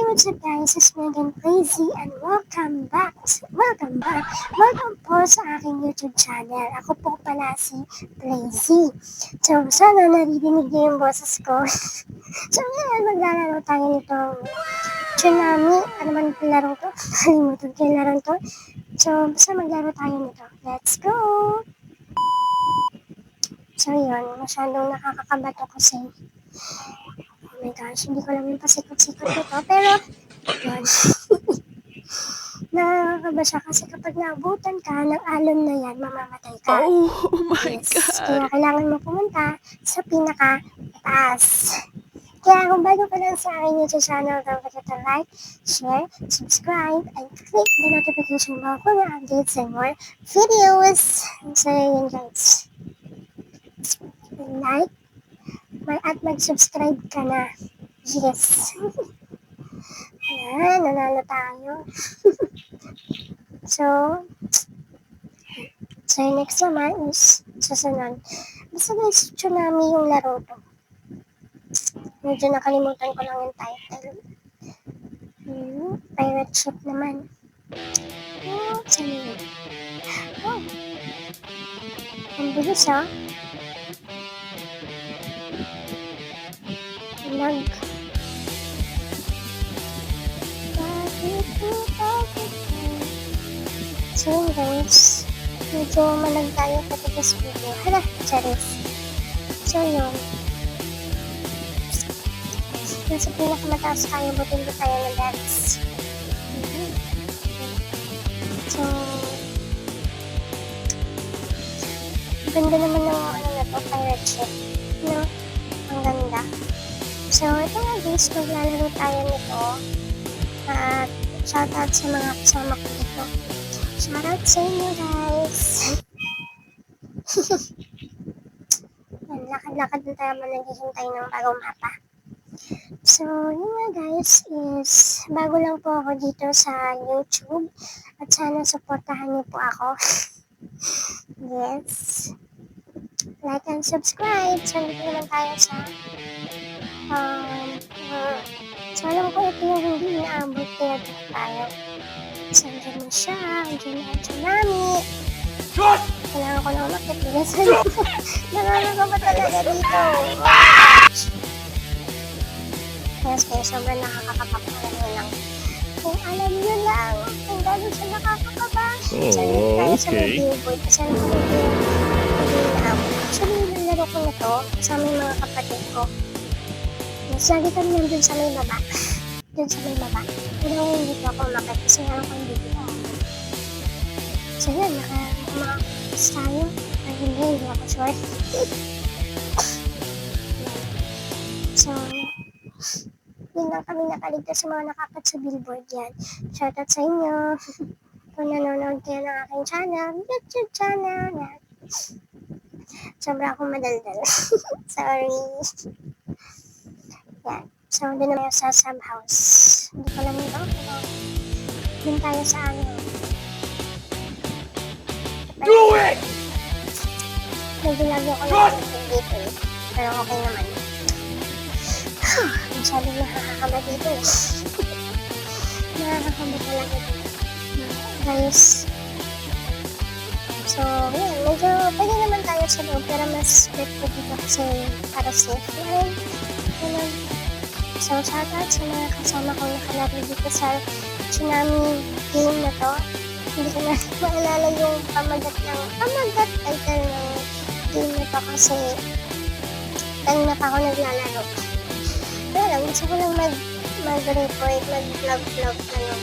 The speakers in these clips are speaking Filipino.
what's up guys? It's me again, Crazy, and welcome po sa aking YouTube channel. Ako po pala si Crazy. So, sana naririnig niyo yung boses ko. So, ngayon maglalaro tayo nitong Tsunami. Ano man yung laro to? Kalimutan ko yung laro to. So, basta maglaro tayo nito. Let's go! So, yun. Masyadong nakakakabato kasi. Oh my gosh, hindi ko lang yung pasikot-sikot nito. Pero, yun. Nakakaba siya kasi kapag naabutan ka ng alon na yan, mamamatay ka. Oh my Yes. Kaya God. kailangan mo pumunta sa pinaka-taas. Kaya kung bago ka lang sa akin YouTube channel, don't forget to like, share, subscribe, and click the notification bell for more updates and more videos. So, yun guys. Like, at mag-subscribe ka na. Yes. Ayan, nanalo tayo. So, yung next naman is susunod. Basta guys, Tsunami yung laro to. Medyo nakalimutan ko lang yung title. Pirate ship naman. Oh, saan yun? Oh, ang bilis ah. Lag. So yun guys, medyo malag tayo pati this video. Hala, charis. So yun. Nasa pinakamataas tayo, buti hindi tayo na dance. So, ganda naman ng ano na to, pirate ship. No? Ang ganda. So, ito nga guys, maglalaro tayo nito. At shoutout sa mga kasama ko dito. Shoutout sa inyo guys. Lakad-lakad na tayo naghihintay ng bagong mapa. So, yun nga guys, is bago lang po ako dito sa YouTube. At sana supportahan niyo po ako. Yes. Like and subscribe. So, dito naman tayo sa so, alam ko ito yung hindi inaabot kaya dito tayo. So, andyan na siya. Andyan na ang Tsunami. Kailangan ko lang umakit. Nanalo ba talaga dito? Yes, kaya sobrang nakakapapakalan lang. Kung alam nyo lang, kung gano'n siya nakakakaba. So, dito tayo sa may billboard. Kasi alam ko dito yung hindi inaabot. Actually, nalaro ko na to kasama yung mga kapatid ko. Yes, lagi kami nandun sa may baba. Dun sa may baba. Pero hindi ko ako umakit kasi alam ko hindi ko ako. So yun, nakamakakis tayo. Ay hindi ako sure. So, yun lang kami nakaligtas sa mga nakakat sa billboard yan. Shoutout sa inyo. Kung nanonood kayo ng aking channel, YouTube channel. Yan. Sobra akong madaldal. Sorry. Yan. So, doon naman sa sub house. Hindi ko lang ito. Pero, doon tayo sa ano. Do it! Medyo lagi ako lang dito eh. Pero okay naman. Masyadong nakakakaba dito eh. Nakakakaba talaga dito. Guys. So, yan. Medyo pwede naman tayo sa loob. Pero mas bet ko dito kasi para safe line. Ganun. So, shoutout sa mga kasama kong nakalaro dito sa Tsunami game na to. Hindi ko na maalala yung pamagat title ng game na to kasi kanina pa ako naglalaro. Pero lang, gusto ko lang mag-record, mag-vlog, ano.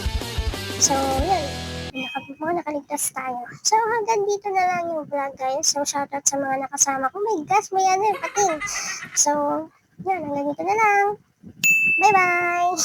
So, yan. Nakaligtas tayo. So, hanggang dito na lang yung vlog, guys. So, shoutout sa mga nakasama ko. May gas, may ano, pating. So, yan. Hanggang dito na lang. Bye-bye!